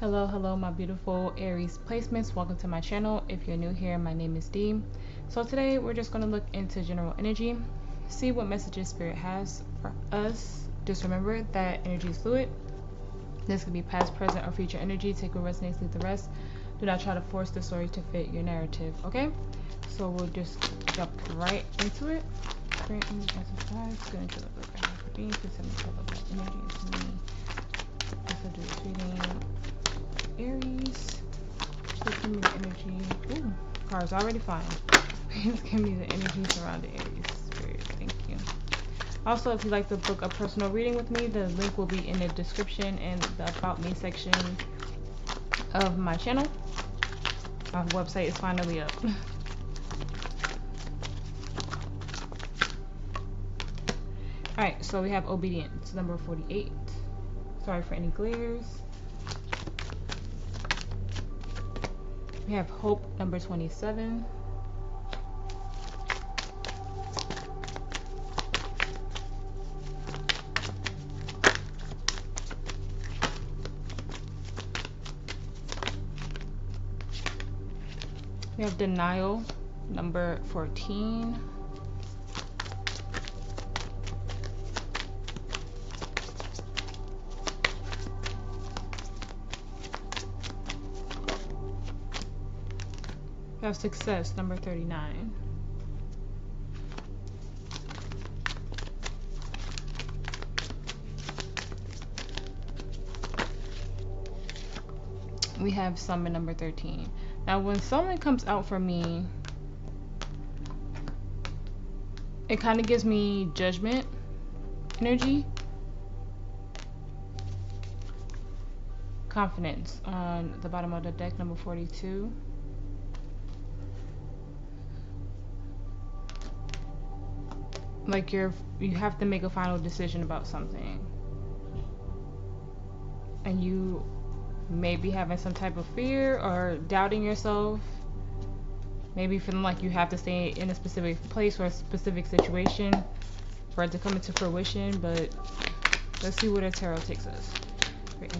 Hello my beautiful Aries placements. Welcome to my channel. If you're new here, my name is Dee. So today we're just going to look into general energy, see what messages spirit has for us. Just remember that energy is fluid. This could be past, present, or future energy. Take what resonates, leave the rest. Do not try to force the story to fit your narrative, okay? So we'll just jump right into it. Spirit energy exercise. Good into the book. I have for being. Please send me energy into me. Also do this reading. Aries, please give me the energy. Ooh, cards already flying. Please give me the energy surrounding Aries. Spirit, thank you. Also, if you'd like to book a personal reading with me, the link will be in the description and the About Me section of my channel. My website is finally up. Alright, so we have Obedience, number 48. Sorry for any glares. We have Hope, number 27. We have Denial, number 14. We have Success, number 39. We have Summon, number 13. Now, when Summon comes out for me, it kind of gives me Judgment energy. Confidence on the bottom of the deck, number 42. Like you have to make a final decision about something, and you may be having some type of fear or doubting yourself, maybe feeling like you have to stay in a specific place or a specific situation for it to come into fruition. But let's see where the tarot takes us. Great.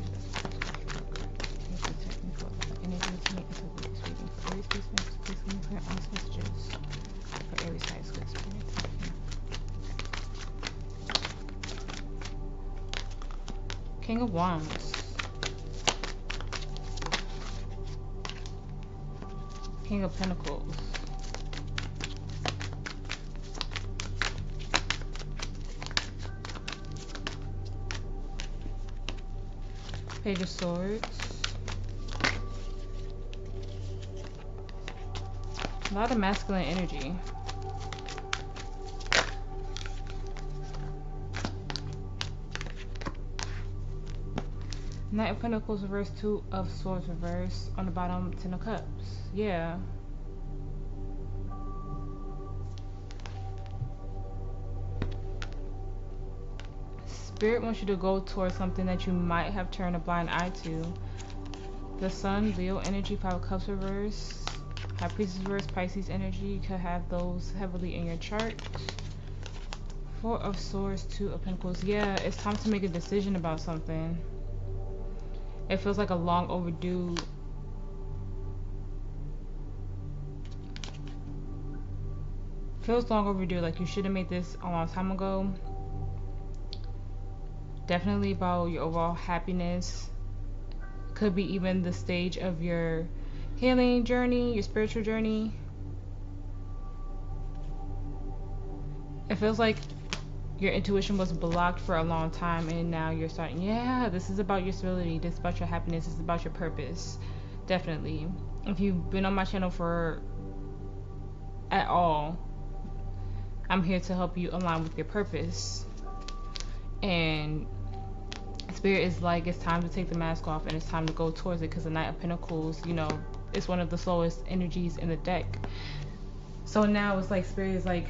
King of Wands, King of Pentacles, Page of Swords, a lot of masculine energy. Knight of Pentacles reverse, Two of Swords reverse, on the bottom, Ten of Cups. Yeah. Spirit wants you to go towards something that you might have turned a blind eye to. The Sun, Leo energy, Five of Cups reverse, High Priestess reverse, Pisces energy. You could have those heavily in your chart. Four of Swords, Two of Pentacles. Yeah, it's time to make a decision about something. It feels like a long overdue like you should have made this a long time ago. Definitely about your overall happiness. Could be even the stage of your healing journey, your spiritual journey. It feels like your intuition was blocked for a long time, and now you're starting. Yeah, this is about your stability, this is about your happiness, this is about your purpose. Definitely. If you've been on my channel for at all, I'm here to help you align with your purpose. And Spirit is like, it's time to take the mask off and it's time to go towards it, because the Knight of Pentacles, you know, it's one of the slowest energies in the deck. So now it's like Spirit is like,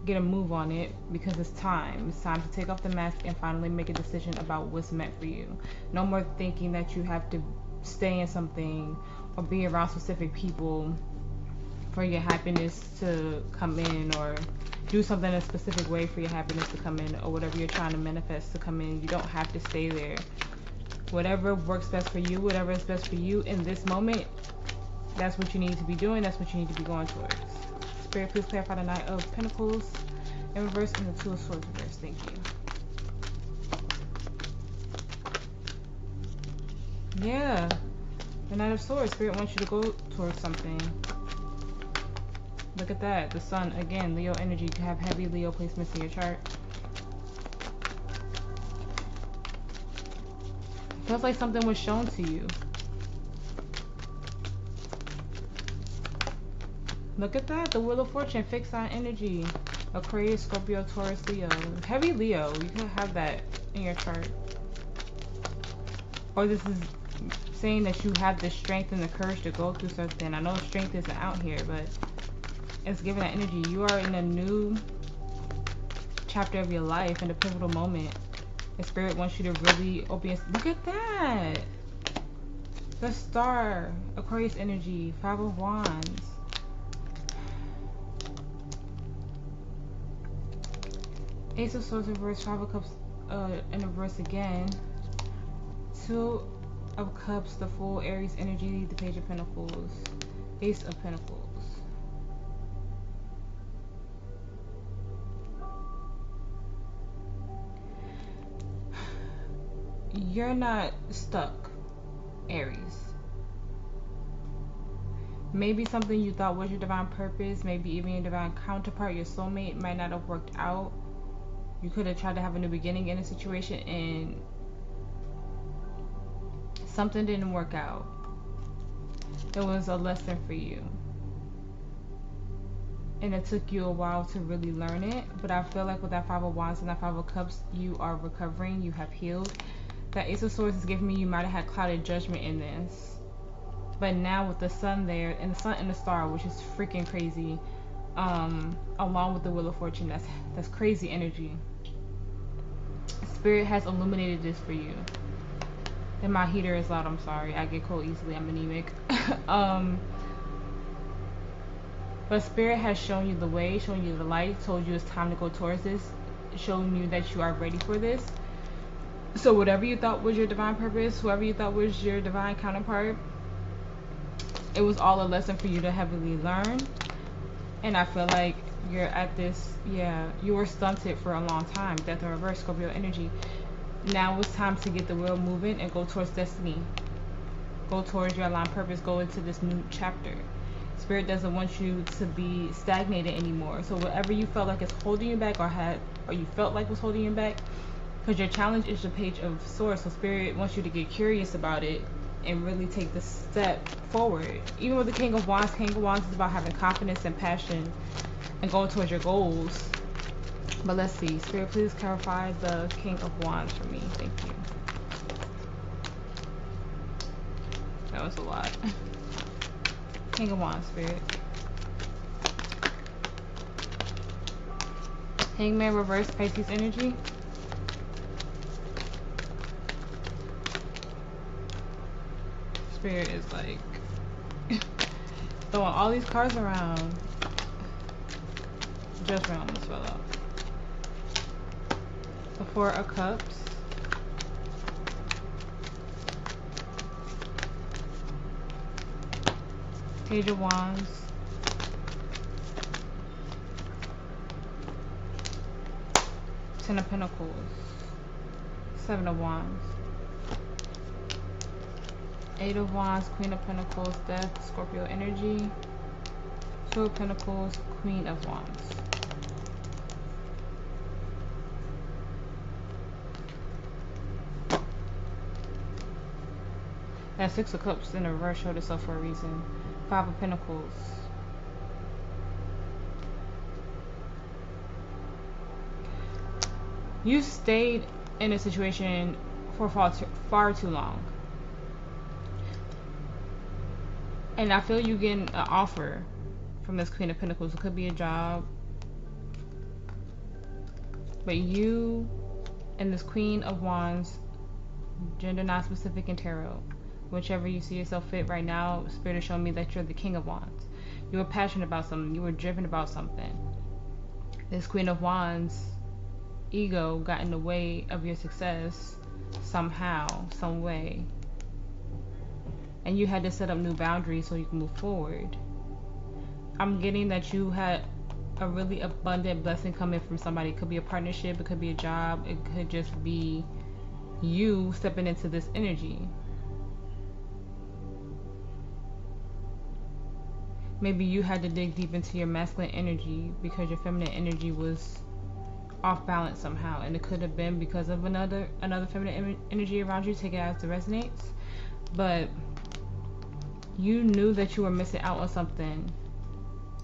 get a move on it, because it's time to take off the mask and finally make a decision about what's meant for you. No more thinking that you have to stay in something or be around specific people for your happiness to come in, or do something in a specific way for your happiness to come in, or whatever you're trying to manifest to come in. You don't have to stay there. Whatever works best for you, whatever is best for you in this moment, that's what you need to be doing. That's what you need to be going towards. Spirit, please clarify the Knight of Pentacles in reverse and the Two of Swords in reverse. Thank you. Yeah. The Knight of Swords. Spirit wants you to go towards something. Look at that. The Sun. Again, Leo energy. You can have heavy Leo placements in your chart. Feels like something was shown to you. Look at that. The Wheel of Fortune. Fixed sign energy. Aquarius, Scorpio, Taurus, Leo. Heavy Leo. You can have that in your chart. Or this is saying that you have the strength and the courage to go through something. I know strength isn't out here, but it's giving that energy. You are in a new chapter of your life, in a pivotal moment. The Spirit wants you to really open your... Look at that! The Star. Aquarius energy. Five of Wands. Ace of Swords in reverse. Five of Cups in reverse again. Two of Cups. The Fool. Aries energy. The Page of Pentacles. Ace of Pentacles. You're not stuck, Aries. Maybe something you thought was your divine purpose, maybe even your divine counterpart, your soulmate, might not have worked out. You could have tried to have a new beginning in a situation and something didn't work out. It was a lesson for you. And it took you a while to really learn it. But I feel like with that Five of Wands and that Five of Cups, you are recovering, you have healed. That Ace of Swords is giving me you might have had clouded judgment in this. But now with the Sun there, and the Sun and the Star, which is freaking crazy, along with the Wheel of Fortune, that's crazy energy. Spirit has illuminated this for you. And my heater is loud, I'm sorry. I get cold easily, I'm anemic. But Spirit has shown you the way, shown you the light, told you it's time to go towards this, showing you that you are ready for this. So whatever you thought was your divine purpose, whoever you thought was your divine counterpart, it was all a lesson for you to heavily learn. And I feel like you're at this, yeah, you were stunted for a long time. Death in reverse, Scorpio energy. Now it's time to get the wheel moving and go towards destiny. Go towards your aligned purpose, go into this new chapter. Spirit doesn't want you to be stagnated anymore. So whatever you felt like is holding you back, or you felt like was holding you back, because your challenge is the Page of Swords, so Spirit wants you to get curious about it and really take the step forward. Even with the King of Wands is about having confidence and passion and going towards your goals. But let's see. Spirit, please clarify the King of Wands for me. Thank you. That was a lot. King of Wands, Spirit. Hangman reverse, Pisces energy. Spirit is like throwing all these cards around. Judgment almost fell out. The Four of Cups. Page of Wands. Ten of Pentacles. Seven of Wands. Eight of Wands, Queen of Pentacles, Death, Scorpio energy. Two of Pentacles, Queen of Wands. That Six of Cups in the reverse showed itself for a reason. Five of Pentacles. You stayed in a situation for far too long. And I feel you getting an offer from this Queen of Pentacles. It could be a job. But you and this Queen of Wands, gender non-specific in tarot, whichever you see yourself fit right now, Spirit is showing me that you're the King of Wands. You were passionate about something. You were driven about something. This Queen of Wands ego got in the way of your success. somehow, some way. And you had to set up new boundaries so you can move forward. I'm getting that you had a really abundant blessing coming from somebody. It could be a partnership, it could be a job, it could just be you stepping into this energy. Maybe you had to dig deep into your masculine energy because your feminine energy was off balance somehow, and it could have been because of another feminine energy around you. Take it as it resonates, but you knew that you were missing out on something,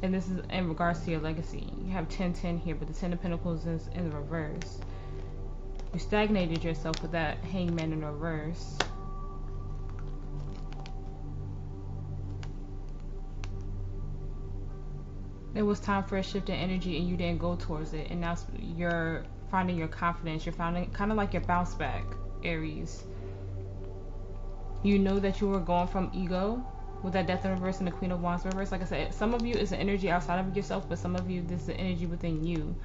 and this is in regards to your legacy. You have 10-10 here, but the 10 of Pentacles is in the reverse. You stagnated yourself with that Hangman in reverse. It was time for a shift in energy and you didn't go towards it, and now you're finding your confidence. You're finding kind of like your bounce back, Aries. You know that you were going from ego with that Death in reverse and the Queen of Wands reverse. Like I said, some of you is an energy outside of yourself, but some of you, this is the energy within you.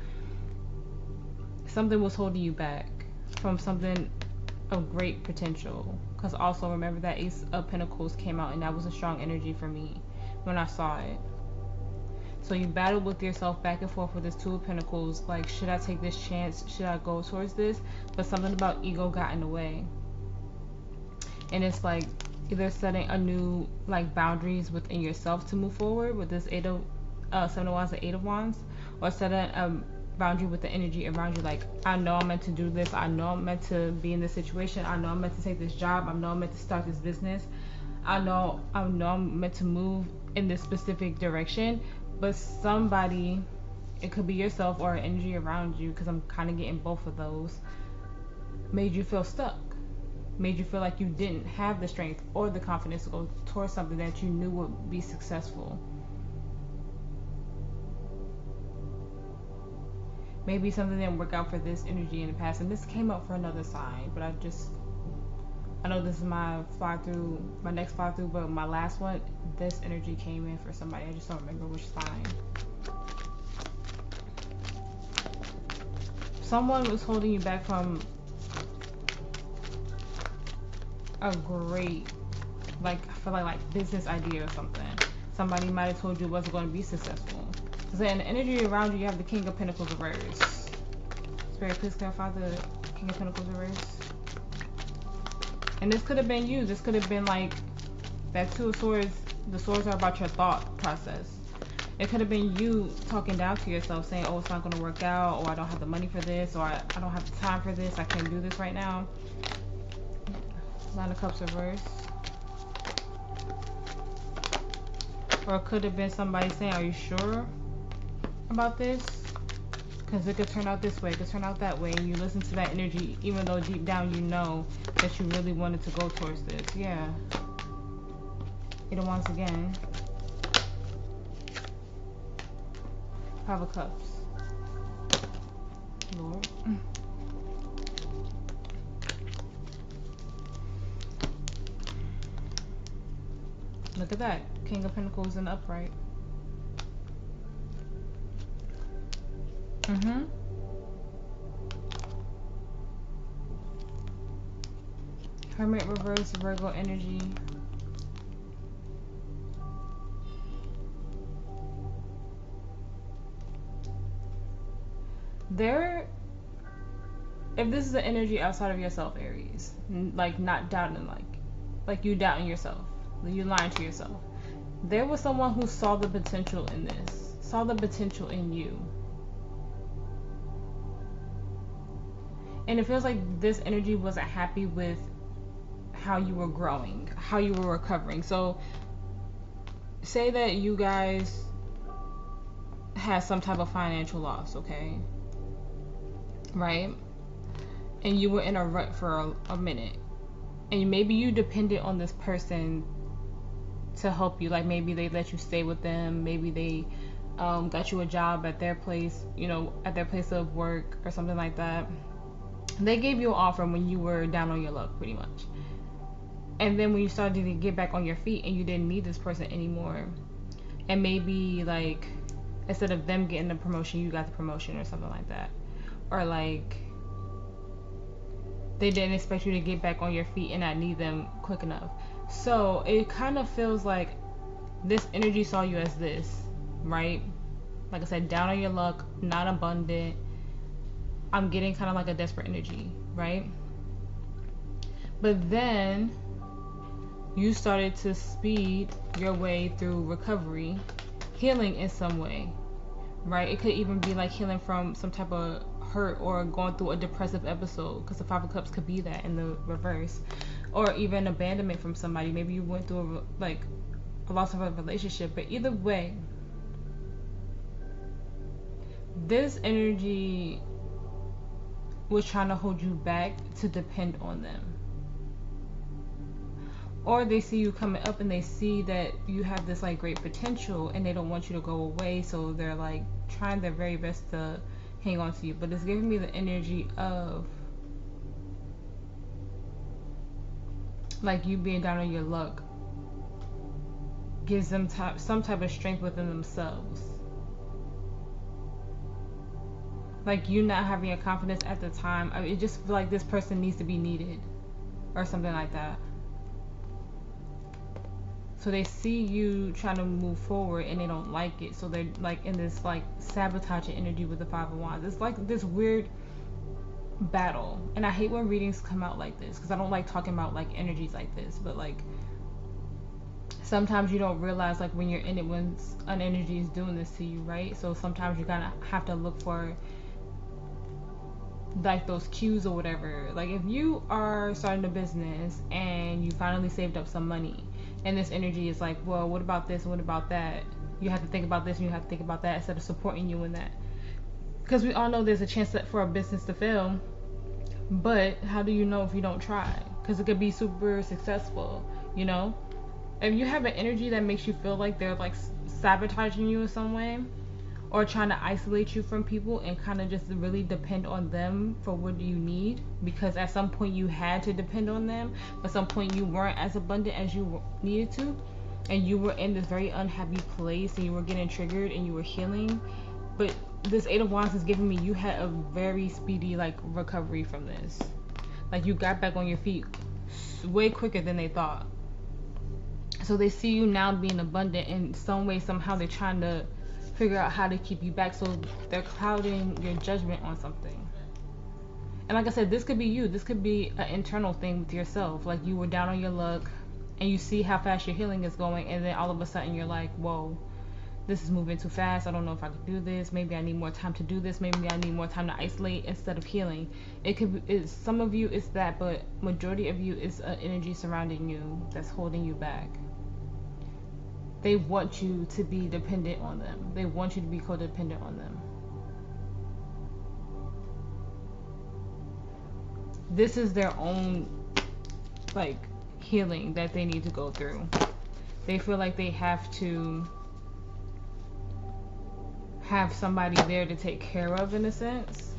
Something was holding you back from something of great potential. Because also remember that Ace of Pentacles came out, and that was a strong energy for me when I saw it. So you battled with yourself back and forth with this Two of Pentacles. Like, should I take this chance? Should I go towards this? But something about ego got in the way. And it's like either setting a new like boundaries within yourself to move forward with this Seven of Wands and Eight of Wands, or setting a boundary with the energy around you. Like, I know I'm meant to do this. I know I'm meant to be in this situation. I know I'm meant to take this job. I know I'm meant to start this business. I know I'm meant to move in this specific direction. But somebody, it could be yourself or an energy around you, because I'm kind of getting both of those, made you feel stuck. Made you feel like you didn't have the strength or the confidence to go towards something that you knew would be successful. Maybe something didn't work out for this energy in the past, and this came up for another sign, but I know this is my next fly through, but my last one, this energy came in for somebody. I just don't remember which sign. Someone was holding you back from a great, like, I feel like business idea or something. Somebody might have told you it wasn't going to be successful. Because in the energy around you, you have the King of Pentacles reverse. Spirit, please clarify the King of Pentacles reverse. And this could have been you. This could have been like that Two of Swords. The swords are about your thought process. It could have been you talking down to yourself, saying, oh, it's not going to work out, or I don't have the money for this, or I don't have the time for this, I can't do this right now. Nine of Cups reverse. Or it could have been somebody saying, are you sure about this? Because it could turn out this way, it could turn out that way, and you listen to that energy even though deep down you know that you really wanted to go towards this. Yeah. Eight of Wands again. Five of Cups. Lord. Look at that. King of Pentacles in the upright. Hermit reverse, Virgo energy. If this is an energy outside of yourself, Aries, like not doubting, like you doubting yourself, you lying to yourself, there was someone who saw the potential in this, saw the potential in you. And it feels like this energy wasn't happy with how you were growing, how you were recovering. So say that you guys had some type of financial loss, okay? Right? And you were in a rut for a minute. And maybe you depended on this person to help you. Like maybe they let you stay with them. Maybe they got you a job at their place, you know, at their place of work or something like that. They gave you an offer when you were down on your luck, pretty much. And then when you started to get back on your feet and you didn't need this person anymore, and maybe like instead of them getting the promotion, you got the promotion or something like that, or like they didn't expect you to get back on your feet and not need them quick enough. So it kind of feels like this energy saw you as this, right? Like I said, down on your luck, not abundant. I'm getting kind of like a desperate energy, right? But then you started to speed your way through recovery, healing in some way, right? It could even be like healing from some type of hurt or going through a depressive episode, because the Five of Cups could be that in the reverse, or even abandonment from somebody. Maybe you went through a loss of a relationship. But either way, this energy was trying to hold you back to depend on them. Or they see you coming up and they see that you have this like great potential and they don't want you to go away, so they're like trying their very best to hang on to you. But it's giving me the energy of like you being down on your luck gives them some type of strength within themselves. Like you not having your confidence at the time. I mean, it just feels like this person needs to be needed or something like that. So they see you trying to move forward and they don't like it. So they're like in this like sabotaging energy with the Five of Wands. It's like this weird battle. And I hate when readings come out like this, because I don't like talking about like energies like this. But like sometimes you don't realize like when you're in it, when an energy is doing this to you, right? So sometimes you kind of have to look for like those cues or whatever. Like if you are starting a business and you finally saved up some money, and this energy is like, well, what about this and what about that? You have to think about this and you have to think about that, instead of supporting you in that. Because we all know there's a chance for a business to fail, but how do you know if you don't try? Because it could be super successful, you know? If you have an energy that makes you feel like they're like sabotaging you in some way, or trying to isolate you from people and kind of just really depend on them for what you need, because at some point you had to depend on them, but at some point you weren't as abundant as you needed to, and you were in this very unhappy place and you were getting triggered and you were healing. But this Eight of Wands is giving me you had a very speedy like recovery from this. Like you got back on your feet way quicker than they thought. So they see you now being abundant in some way, somehow they're trying to figure out how to keep you back, so they're clouding your judgment on something. And like I said, this could be you. This could be an internal thing with yourself. Like you were down on your luck and you see how fast your healing is going, and then all of a sudden you're like, whoa, this is moving too fast. I don't know if I could do this. Maybe I need more time to do this. Maybe I need more time to isolate instead of healing. It could be, some of you is that, but majority of you is an energy surrounding you that's holding you back. They want you to be dependent on them. They want you to be codependent on them. This is their own like healing that they need to go through. They feel like they have to have somebody there to take care of, in a sense.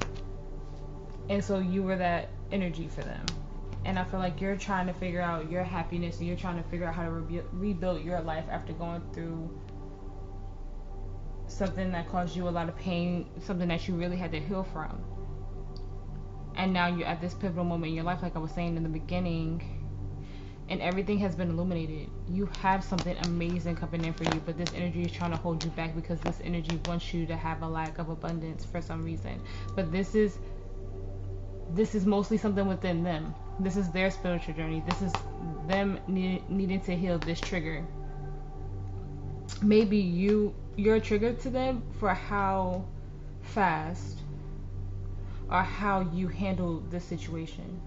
And so you were that energy for them. And I feel like you're trying to figure out your happiness, and you're trying to figure out how to rebuild your life after going through something that caused you a lot of pain, something that you really had to heal from. And now you're at this pivotal moment in your life, like I was saying in the beginning, and everything has been illuminated. You have something amazing coming in for you, but this energy is trying to hold you back, because this energy wants you to have a lack of abundance for some reason. But this is mostly something within them. This is their spiritual journey. This is them needing to heal this trigger. Maybe you're triggered to them for how fast or how you handled the situation.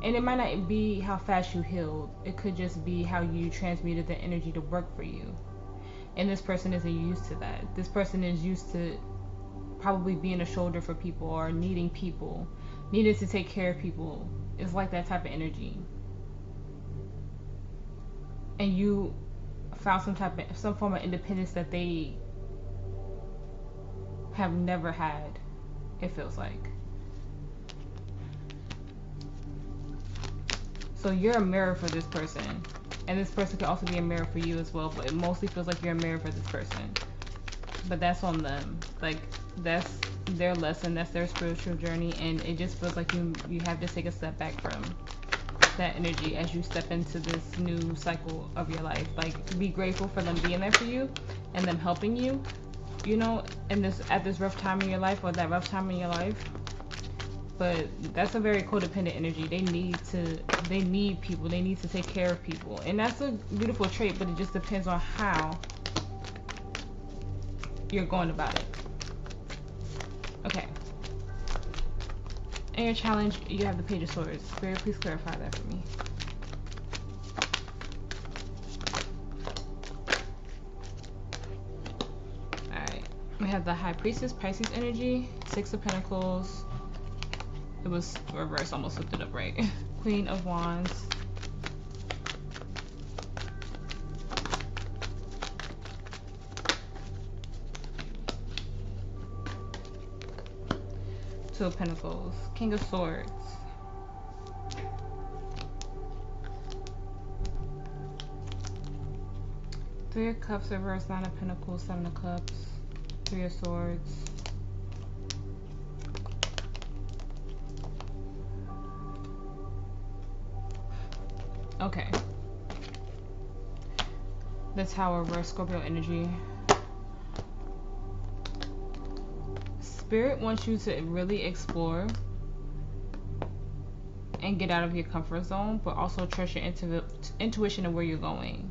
And it might not be how fast you healed. It could just be how you transmuted the energy to work for you. And this person isn't used to that. This person is used to probably being a shoulder for people, or needing people, needing to take care of people. It's like that type of energy. And you found some form of independence that they have never had, it feels like. So you're a mirror for this person, and this person could also be a mirror for you as well, but it mostly feels like you're a mirror for this person. But that's on them. Like that's their lesson, that's their spiritual journey, and it just feels like you have to take a step back from that energy as you step into this new cycle of your life. Like, be grateful for them being there for you and them helping you, you know, in this, at this rough time in your life, or that rough time in your life. But that's a very codependent energy. They need people. They need to take care of people, and that's a beautiful trait, but it just depends on how you're going about it. Okay. In your challenge, you have the Page of Swords. Spirit, please clarify that for me. Alright. We have the High Priestess, Pisces energy, Six of Pentacles. It was reversed, almost flipped it up right. Queen of Wands. Two of Pentacles. King of Swords. Three of Cups reversed, Nine of Pentacles, Seven of Cups, Three of Swords. Okay. The Tower reverse, Scorpio energy. Spirit wants you to really explore and get out of your comfort zone, but also trust your intuition of where you're going.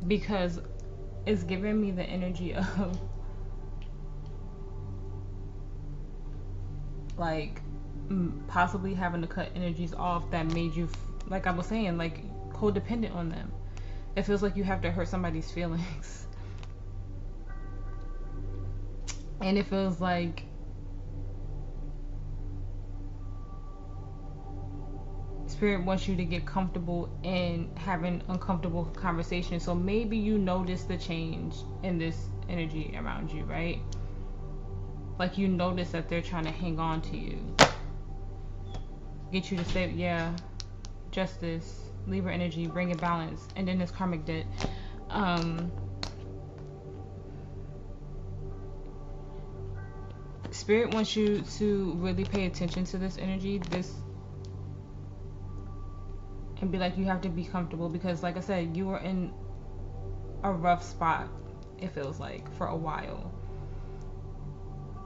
Because it's giving me the energy of like possibly having to cut energies off that made you, like I was saying, like codependent on them. It feels like you have to hurt somebody's feelings. And it feels like Spirit wants you to get comfortable in having uncomfortable conversations. So maybe you notice the change in this energy around you, right? Like you notice that they're trying to hang on to you. Get you to say, yeah, justice, Libra energy, bring it balance. And then this karmic debt. Spirit wants you to really pay attention to this energy, and be like, you have to be comfortable, because like I said, you were in a rough spot, it feels like, for a while.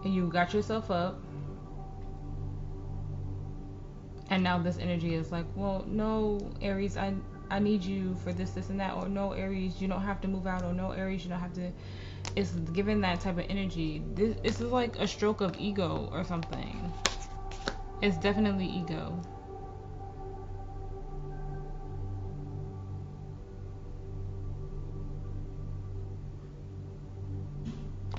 And you got yourself up. And now this energy is like, well, no, Aries, I need you for this, this, and that. Or no, Aries, you don't have to move out. Or no, Aries, you don't have to. It's given that type of energy. This is like a stroke of ego or something. It's definitely ego.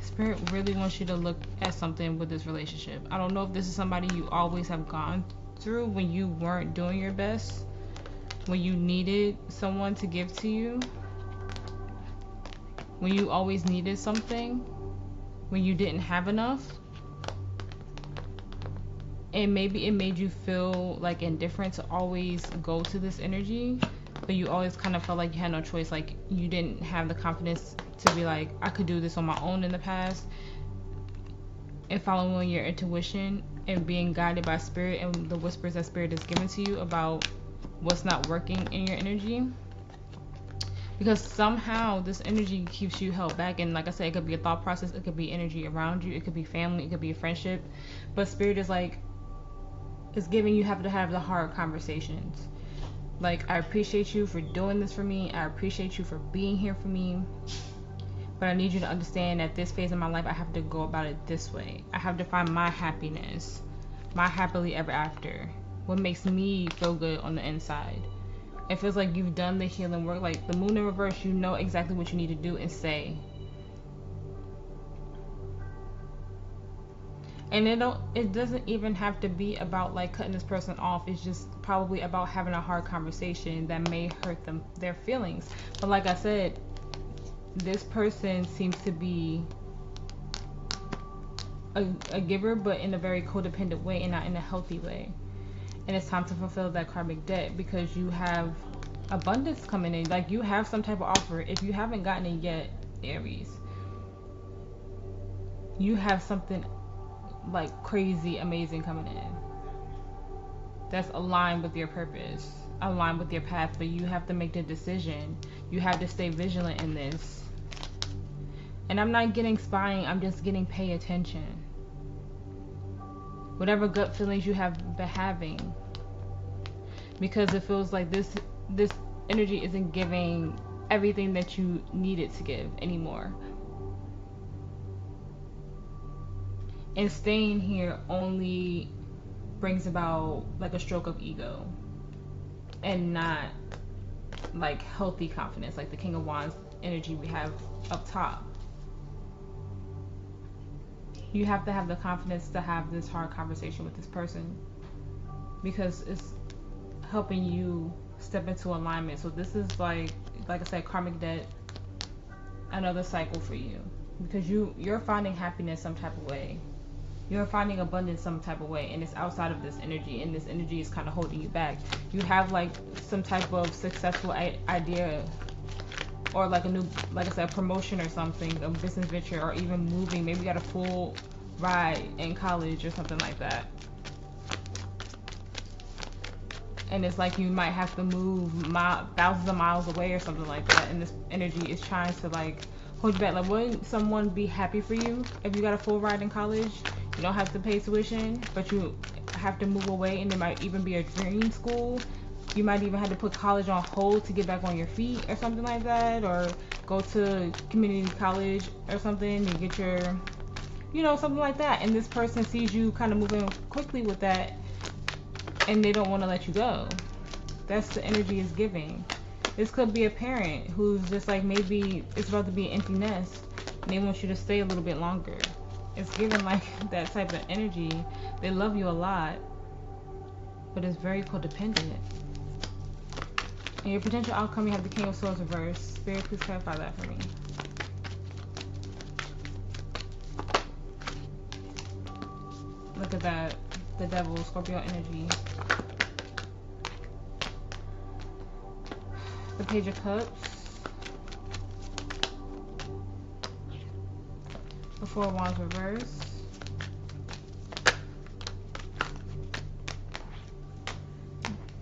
Spirit really wants you to look at something with this relationship. I don't know if this is somebody you always have gone through when you weren't doing your best, when you needed someone to give to you, when you always needed something, when you didn't have enough. And maybe it made you feel like indifferent to always go to this energy, but you always kind of felt like you had no choice. Like you didn't have the confidence to be like, I could do this on my own in the past. And following your intuition and being guided by Spirit and the whispers that Spirit is giving to you about what's not working in your energy. Because somehow this energy keeps you held back. And like I said, it could be a thought process, it could be energy around you, it could be family, it could be a friendship. But Spirit is like, it's giving you have to have the hard conversations. Like, I appreciate you for doing this for me. I appreciate you for being here for me. But I need you to understand at this phase of my life, I have to go about it this way. I have to find my happiness, my happily ever after. What makes me feel good on the inside. It feels like you've done the healing work. Like the moon in reverse, you know exactly what you need to do and say. And it doesn't even have to be about like cutting this person off. It's just probably about having a hard conversation that may hurt their feelings. But like I said, this person seems to be a giver, but in a very codependent way and not in a healthy way. And it's time to fulfill that karmic debt, because you have abundance coming in. Like you have some type of offer. If you haven't gotten it yet, Aries, you have something like crazy amazing coming in that's aligned with your purpose, aligned with your path, but you have to make the decision. You have to stay vigilant in this. And I'm not getting spying, I'm just getting pay attention. Whatever gut feelings you have been having, because it feels like this energy isn't giving everything that you need it to give anymore. And staying here only brings about like a stroke of ego and not like healthy confidence, like the King of Wands energy we have up top. You have to have the confidence to have this hard conversation with this person, because it's helping you step into alignment. So this is like I said, karmic debt, another cycle for you, because you're finding happiness some type of way. You're finding abundance some type of way, and it's outside of this energy, and this energy is kind of holding you back. You have like some type of successful idea, or like a new, like I said, promotion or something, a business venture, or even moving. Maybe you got a full ride in college or something like that. And it's like you might have to move thousands of miles away or something like that, and this energy is trying to like hold you back. Like, wouldn't someone be happy for you if you got a full ride in college? You don't have to pay tuition, but you have to move away, and there might even be a dream school. You might even have to put college on hold to get back on your feet or something like that, or go to community college or something and get your, you know, something like that. And this person sees you kind of moving quickly with that, and they don't want to let you go. That's the energy it's giving. This could be a parent who's just like, maybe it's about to be an empty nest and they want you to stay a little bit longer. It's giving like that type of energy. They love you a lot, but it's very codependent. In your potential outcome, you have the King of Swords reversed. Spirit, please clarify that for me. Look at that. The Devil, Scorpio energy. The Page of Cups. The Four of Wands reversed.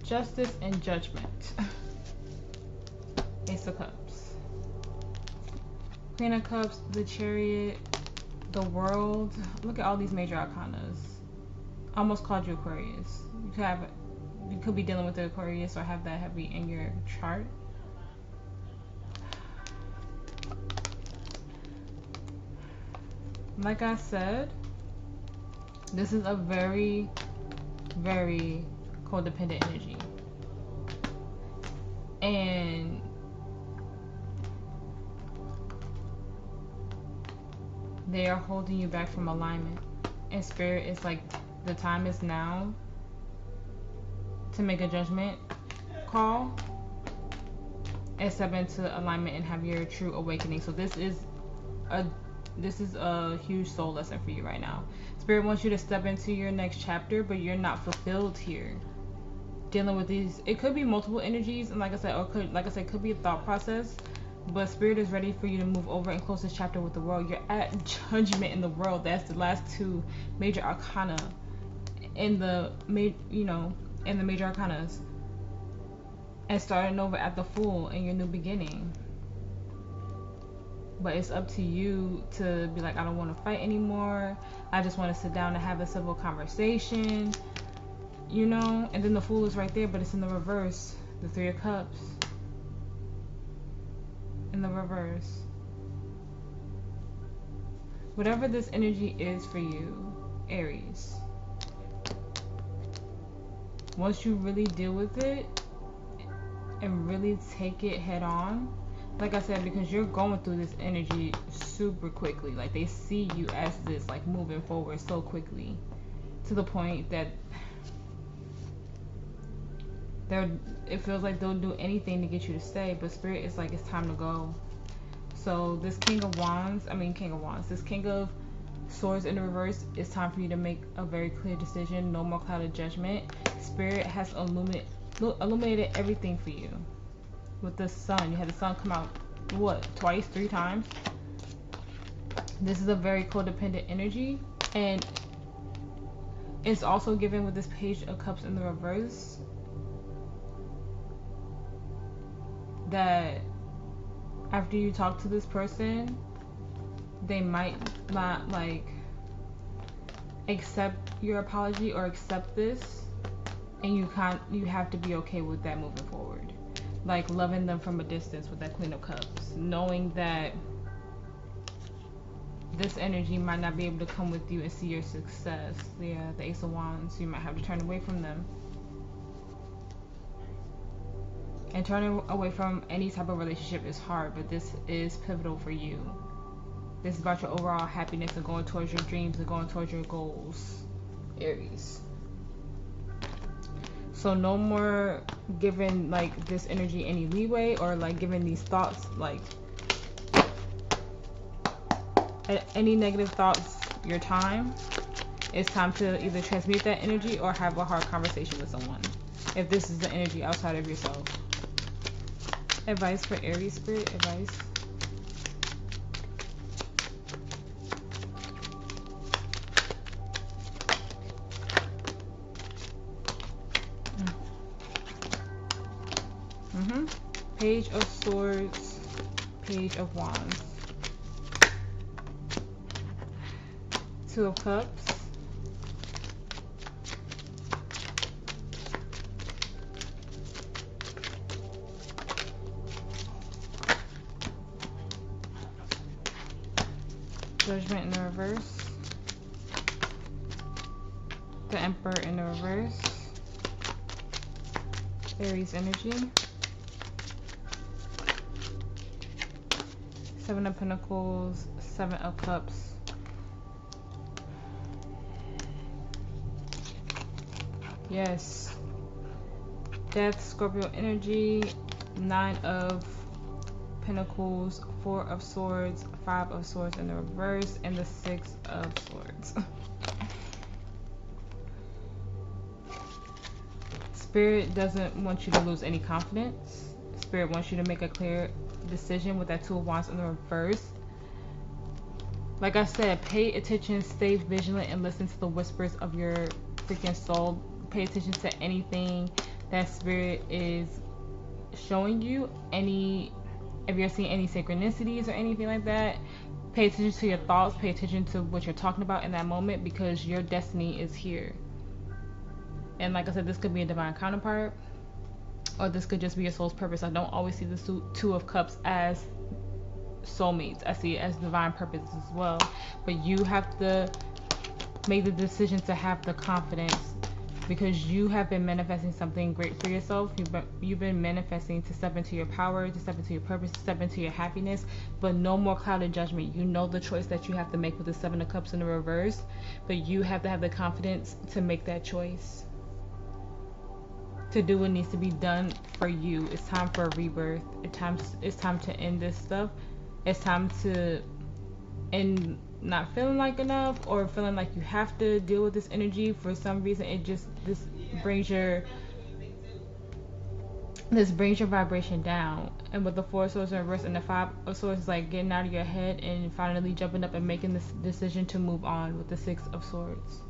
Justice and Judgment. Ace of Cups. Queen of Cups, the Chariot, the World. Look at all these major arcanas. Almost called you Aquarius. You could be dealing with the Aquarius or have that heavy in your chart. Like I said, this is a very, very codependent energy. And they are holding you back from alignment. And Spirit is like, the time is now to make a judgment call and step into alignment and have your true awakening. So this is a huge soul lesson for you right now. Spirit wants you to step into your next chapter, but you're not fulfilled here. Dealing with these, it could be multiple energies, and like I said, could be a thought process. But Spirit is ready for you to move over and close this chapter with the World. You're at judgment in the World. That's the last two major arcana in the major arcanas, and starting over at the Fool in your new beginning. But it's up to you to be like, I don't want to fight anymore. I just want to sit down and have a civil conversation, you know. And then the Fool is right there, but it's in the reverse. The Three of Cups in the reverse. Whatever this energy is for you, Aries, once you really deal with it and really take it head on, like I said, because you're going through this energy super quickly. Like, they see you as this, like, moving forward so quickly, to the point that it feels like they'll do anything to get you to stay. But Spirit is like, it's time to go. So this King of Swords in the reverse, it's time for you to make a very clear decision. No more clouded judgment. Spirit has illuminated everything for you. With the Sun, you had the Sun come out, what, twice, 3 times? This is a very codependent energy, and it's also given with this Page of Cups in the reverse that after you talk to this person, they might not like accept your apology or accept this, and you have to be okay with that moving forward. Like loving them from a distance with that Queen of Cups, knowing that this energy might not be able to come with you and see your success. Yeah, the Ace of Wands, you might have to turn away from them. And turning away from any type of relationship is hard, but this is pivotal for you. This is about your overall happiness and going towards your dreams and going towards your goals, Aries. So no more giving like this energy any leeway, or like giving these thoughts like any negative thoughts your time. It's time to either transmute that energy or have a hard conversation with someone if this is the energy outside of yourself. Advice for Aries spirit, advice. Page of Swords, Page of Wands, Two of Cups, Judgment in the reverse, the Emperor in the reverse, Aries energy, Seven of Pentacles, Seven of Cups, yes, Death, Scorpio energy, Nine of Pentacles, Four of Swords, Five of Swords in the reverse, and the Six of Swords. Spirit doesn't want you to lose any confidence. Spirit wants you to make a clear decision with that Two of Wands in the reverse. Like I said, pay attention, stay vigilant, and listen to the whispers of your freaking soul. Pay attention to anything that Spirit is showing you. If you're seeing any synchronicities or anything like that, pay attention to your thoughts, pay attention to what you're talking about in that moment, because your destiny is here. And like I said, this could be a divine counterpart, or this could just be your soul's purpose. I don't always see the Two of Cups as soulmates. I see it as divine purpose as well. But you have to make the decision to have the confidence, because you have been manifesting something great for yourself. You've been manifesting to step into your power, to step into your purpose, to step into your happiness. But no more clouded judgment. You know the choice that you have to make with the Seven of Cups in the reverse, but you have to have the confidence to make that choice, to do what needs to be done for you. It's time for a rebirth. It's time to end this stuff. It's time to end not feeling like enough, or feeling like you have to deal with this energy for some reason. This brings your vibration down. And with the Four of Swords in reverse and the Five of Swords, it's like getting out of your head and finally jumping up and making this decision to move on with the Six of Swords.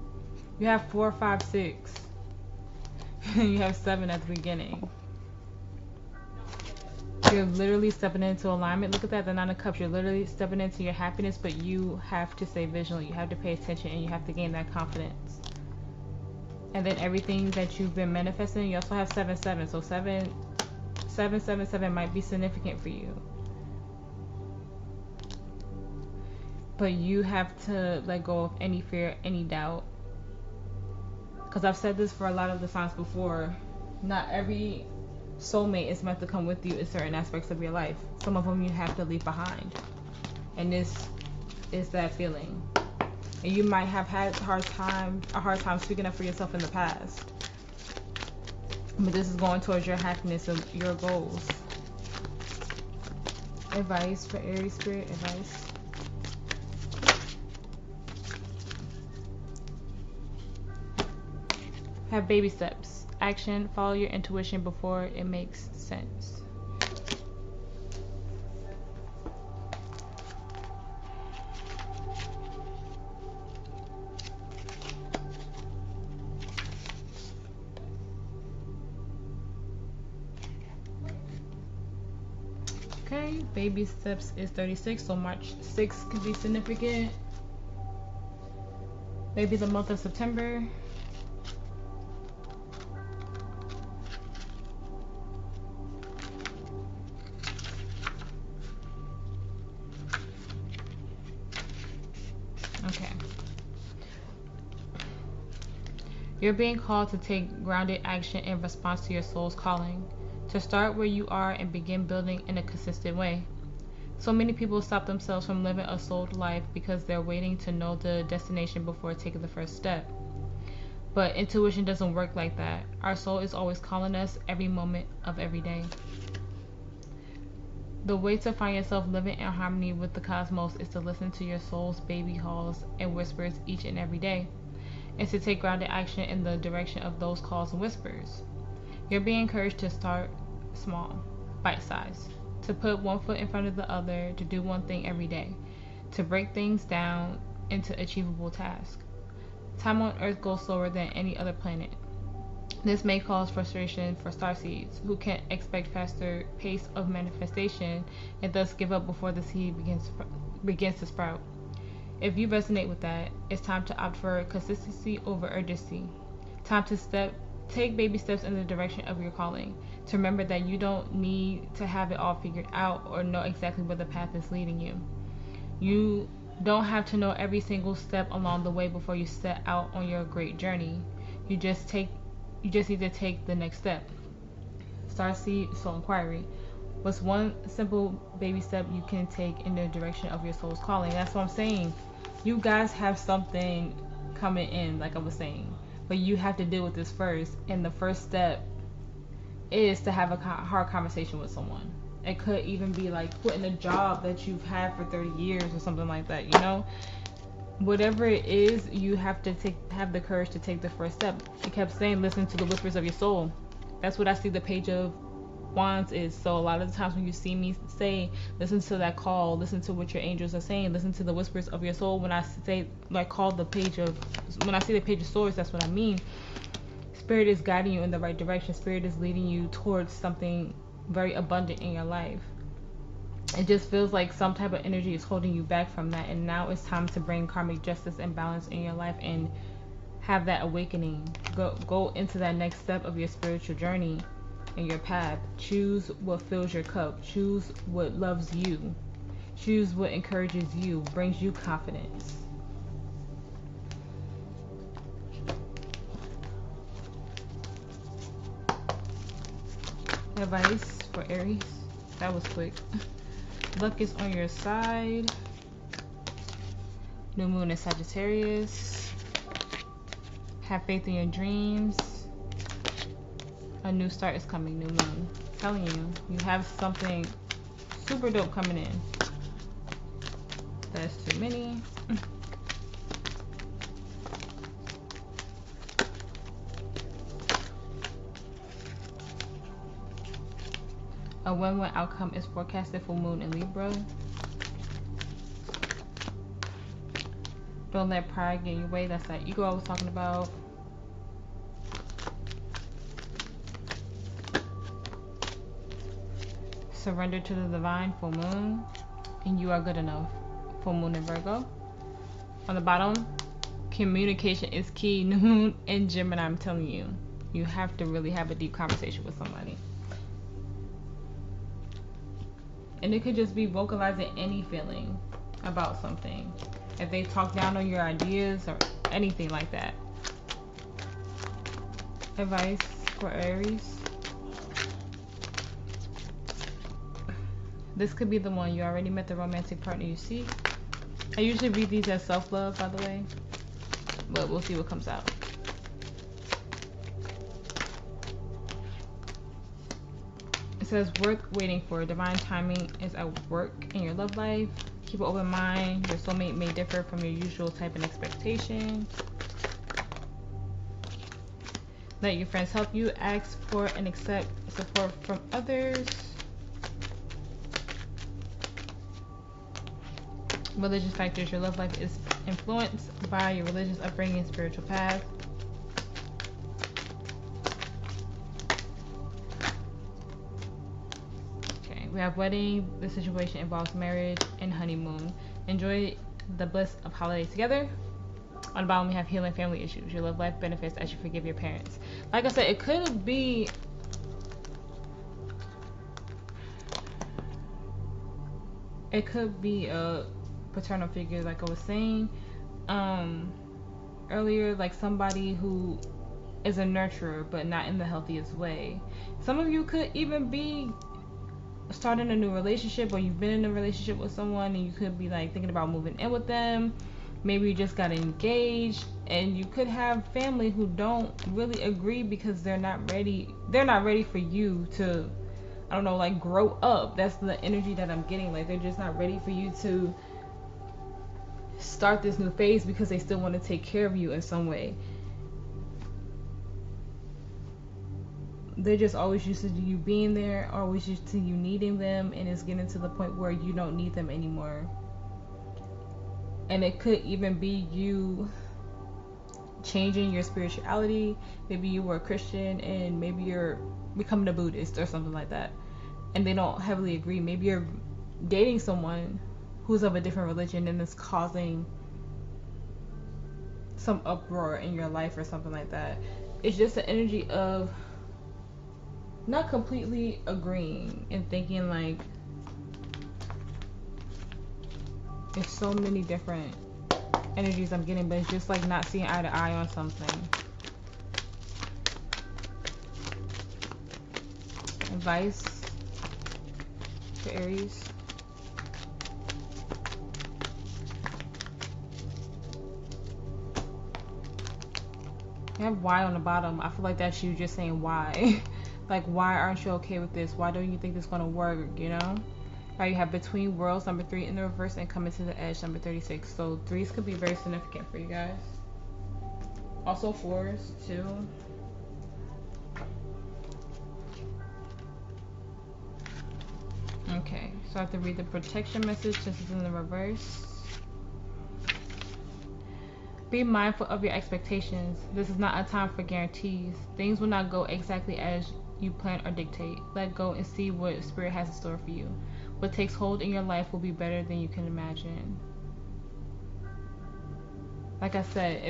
You have 4, 5, 6. You have 7 at the beginning. You're literally stepping into alignment. Look at that, the Nine of Cups. You're literally stepping into your happiness, but you have to stay vigilant. You have to pay attention, and you have to gain that confidence. And then everything that you've been manifesting, you also have 7, 7. So 7, 7, 7, 7 might be significant for you. But you have to let go of any fear, any doubt. Because I've said this for a lot of the signs before. Not every soulmate is meant to come with you in certain aspects of your life. Some of them you have to leave behind. And this is that feeling. And you might have had a hard time speaking up for yourself in the past. But this is going towards your happiness and your goals. Advice for Aries spirit, advice. Have baby steps. Action, follow your intuition before it makes sense. Okay, baby steps is 36, so March 6th could be significant. Maybe the month of September. Okay. You're being called to take grounded action in response to your soul's calling, to start where you are and begin building in a consistent way. So many people stop themselves from living a souled life because they're waiting to know the destination before taking the first step. But intuition doesn't work like that. Our soul is always calling us every moment of every day. The way to find yourself living in harmony with the cosmos is to listen to your soul's baby calls and whispers each and every day, and to take grounded action in the direction of those calls and whispers. You're being encouraged to start small, bite-sized, to put one foot in front of the other, to do one thing every day, to break things down into achievable tasks. Time on Earth goes slower than any other planet. This may cause frustration for starseeds, who can't expect faster pace of manifestation and thus give up before the seed begins to sprout. If you resonate with that, it's time to opt for consistency over urgency. Time to take baby steps in the direction of your calling. To remember that you don't need to have it all figured out or know exactly where the path is leading you. You don't have to know every single step along the way before you set out on your great journey. You just need to take the next step. Starseed Soul Inquiry. What's one simple baby step you can take in the direction of your soul's calling? That's what I'm saying. You guys have something coming in, like I was saying, but you have to deal with this first. And the first step is to have a hard conversation with someone. It could even be like quitting a job that you've had for 30 years or something like that, you know? Whatever it is, you have to have the courage to take the first step. She kept saying, listen to the whispers of your soul. That's what I see the Page of Wands is. So a lot of the times when you see me say, listen to that call, listen to what your angels are saying, listen to the whispers of your soul. When I say, like, when I see the Page of Swords, that's what I mean. Spirit is guiding you in the right direction. Spirit is leading you towards something very abundant in your life. It just feels like some type of energy is holding you back from that, and now it's time to bring karmic justice and balance in your life and have that awakening. Go into that next step of your spiritual journey and your path. Choose what fills your cup. Choose what loves you. Choose what encourages you, brings you confidence. Advice for Aries. That was quick. Luck is on your side. New moon in Sagittarius. Have faith in your dreams. A new start is coming. New moon. I'm telling you, you have something super dope coming in. That's too many. A win-win outcome is forecasted for Moon in Libra. Don't let pride get in your way. That's that ego I was talking about. Surrender to the divine, full moon. And you are good enough, full moon in Virgo. On the bottom, communication is key. New moon in Gemini. I'm telling you, you have to really have a deep conversation with somebody. And it could just be vocalizing any feeling about something. If they talk down on your ideas or anything like that. Advice for Aries. This could be the one. You already met the romantic partner you seek. I usually read these as self-love, by the way. But we'll see what comes out. It says worth waiting for. Divine timing is at work in your love life. Keep an open mind. Your soulmate may differ from your usual type and expectation. Let your friends help you. Ask for and accept support from others. Religious factors. Your love life is influenced by your religious upbringing and spiritual path. we have wedding. The situation involves marriage and honeymoon. Enjoy the bliss of holidays together. On the bottom, we have healing family issues. Your love life benefits as you forgive your parents. Like I said, it could be a paternal figure, like I was saying earlier, like somebody who is a nurturer but not in the healthiest way. Some of you could even be starting a new relationship, or you've been in a relationship with someone and you could be like thinking about moving in with them. Maybe you just got engaged, and you could have family who don't really agree because they're not ready for you to, I don't know, like grow up. That's the energy that I'm getting. Like they're just not ready for you to start this new phase because they still want to take care of you in some way. They're just always used to you being there, always used to you needing them, and it's getting to the point where you don't need them anymore. And it could even be you changing your spirituality. Maybe you were a Christian and maybe you're becoming a Buddhist or something like that, and they don't heavily agree. Maybe you're dating someone who's of a different religion and it's causing some uproar in your life or something like that. It's just the energy of not completely agreeing and thinking, like, there's so many different energies I'm getting, but it's just like not seeing eye to eye on something. Advice for Aries. You have why on the bottom. I feel like that's you just saying why. Like, why aren't you okay with this? Why don't you think this is gonna work, you know? Right, you have between worlds, number 3 in the reverse, and coming to the edge, number 36. So 3s could be very significant for you guys. Also 4s too. Okay, so I have to read the protection message since it's in the reverse. Be mindful of your expectations. This is not a time for guarantees. Things will not go exactly as you plan or dictate. Let go and see what Spirit has in store for you. What takes hold in your life will be better than you can imagine. Like I said,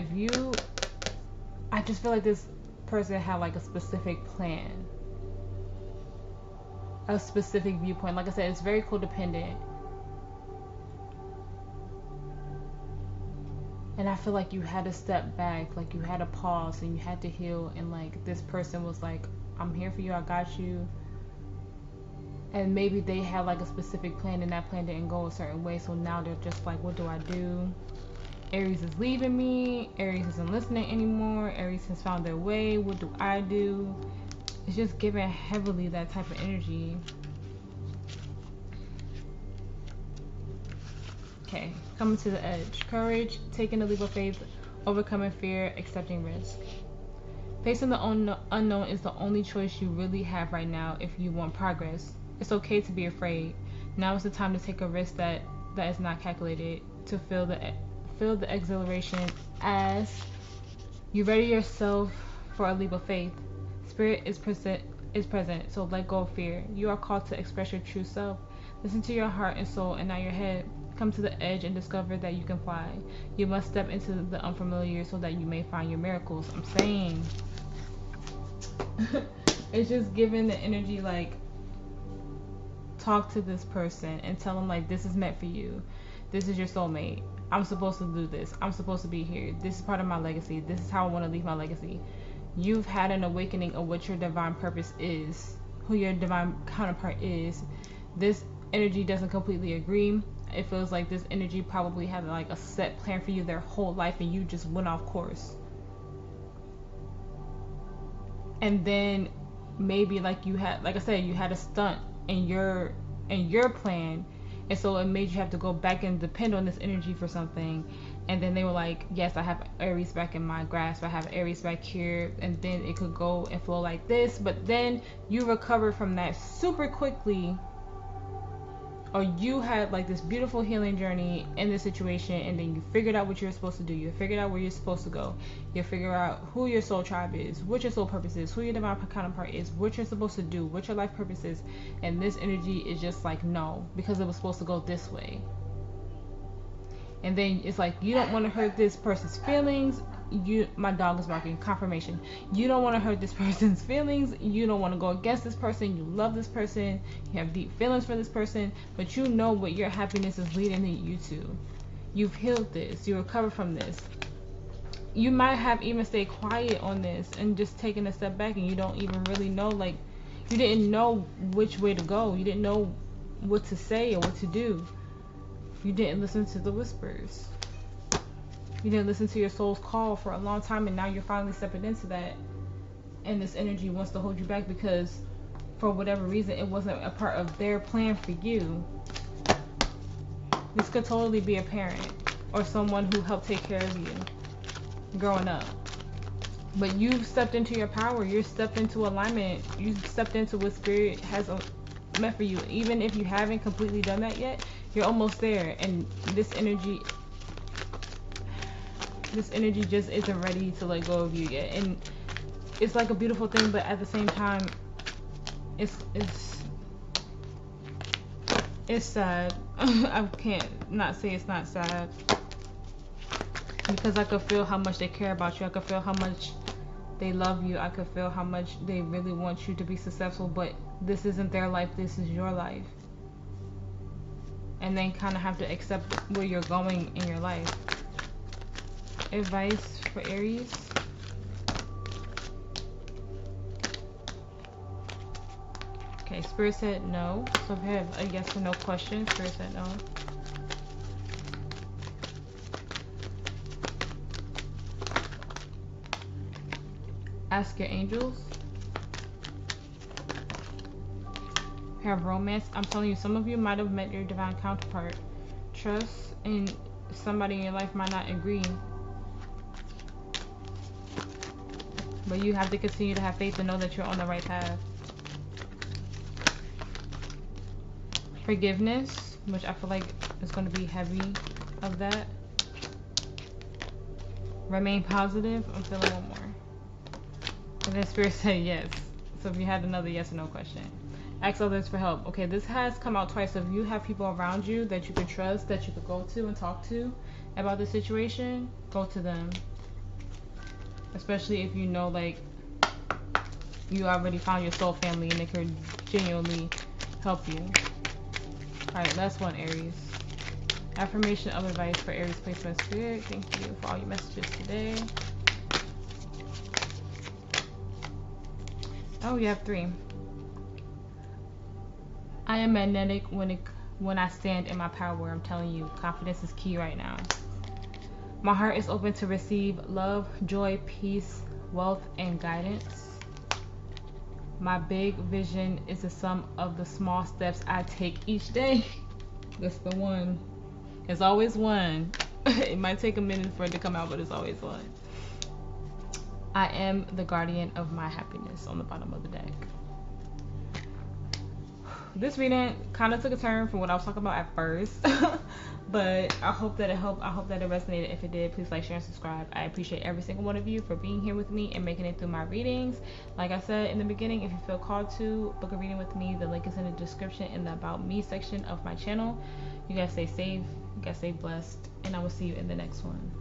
I just feel like this person had like a specific plan, a specific viewpoint. Like I said, it's very codependent. And I feel like you had to step back, like you had to pause and you had to heal, and like this person was like, I'm here for you, I got you. And maybe they had like a specific plan and that plan didn't go a certain way, so now they're just like, what do I do? Aries is leaving me, Aries isn't listening anymore, Aries has found their way, what do I do? It's just giving heavily that type of energy. Okay, coming to the edge. Courage, taking a leap of faith, overcoming fear, accepting risk. Facing the unknown is the only choice you really have right now if you want progress. It's okay to be afraid. Now is the time to take a risk that is not calculated, to feel the exhilaration as you ready yourself for a leap of faith. Spirit is present, so let go of fear. You are called to express your true self. Listen to your heart and soul and not your head. Come to the edge and discover that you can fly. You must step into the unfamiliar so that you may find your miracles. I'm saying. It's just giving the energy, like, talk to this person and tell them, like, this is meant for you. This is your soulmate. I'm supposed to do this. I'm supposed to be here. This is part of my legacy. This is how I want to leave my legacy. You've had an awakening of what your divine purpose is, who your divine counterpart is. This energy doesn't completely agree. It feels like this energy probably had like a set plan for you their whole life and you just went off course. And then maybe like you had, like I said, you had a stunt in your plan, and so it made you have to go back and depend on this energy for something. And then they were like, yes, I have Aries back in my grasp, I have Aries back here, and then it could go and flow like this. But then you recover from that super quickly or you had like this beautiful healing journey in this situation, and then you figured out what you're supposed to do, you figured out where you're supposed to go, you figure out who your soul tribe is, what your soul purpose is, who your divine counterpart is, what you're supposed to do, what your life purpose is, and this energy is just like, no, because it was supposed to go this way. And then it's like, you don't want to hurt this person's feelings. My dog is barking, confirmation. You don't want to hurt this person's feelings. You don't want to go against this person. You love this person. You have deep feelings for this person, but you know what your happiness is leading you to. You've healed this. You recovered from this. You might have even stayed quiet on this and just taken a step back, and you don't even really know, like, you didn't know which way to go. You didn't know what to say or what to do. You didn't listen to the whispers. You didn't listen to your soul's call for a long time, and now you're finally stepping into that. And this energy wants to hold you back because, for whatever reason, it wasn't a part of their plan for you. This could totally be a parent or someone who helped take care of you growing up. But you've stepped into your power. You've stepped into alignment. You've stepped into what Spirit has meant for you. Even if you haven't completely done that yet, you're almost there. And this energy just isn't ready to let go of you yet. And it's like a beautiful thing, but at the same time, it's sad. I can't not say it's not sad, because I could feel how much they care about you. I could feel how much they love you. I could feel how much they really want you to be successful, but this isn't their life. This is your life. And they kind of have to accept where you're going in your life. Advice for Aries. Okay, Spirit said no. So if you have a yes or no question, Spirit said no. Ask your angels. Have romance. I'm telling you, some of you might have met your divine counterpart. Trust, and somebody in your life might not agree. But you have to continue to have faith and know that you're on the right path. Forgiveness, which I feel like is going to be heavy of that. Remain positive. I'm feeling one more. And then Spirit said yes. So if you had another yes or no question. Ask others for help. Okay, this has come out twice. So if you have people around you that you can trust, that you could go to and talk to about the situation, go to them. Especially if you know, like, you already found your soul family and they could genuinely help you. Alright, last one, Aries. Affirmation of advice for Aries placement Spirit. Thank you for all your messages today. Oh, you have 3. I am magnetic when I stand in my power. I'm telling you, confidence is key right now. My heart is open to receive love, joy, peace, wealth, and guidance. My big vision is the sum of the small steps I take each day. That's the one. There's always one. It might take a minute for it to come out, but it's always one. I am the guardian of my happiness on the bottom of the deck. This reading kind of took a turn from what I was talking about at first. But I hope that it helped. I hope that it resonated. If it did, please like, share, and subscribe. I appreciate every single one of you for being here with me and making it through my readings. Like I said in the beginning, if you feel called to book a reading with me, the link is in the description in the About Me section of my channel. You guys stay safe. You guys stay blessed. And I will see you in the next one.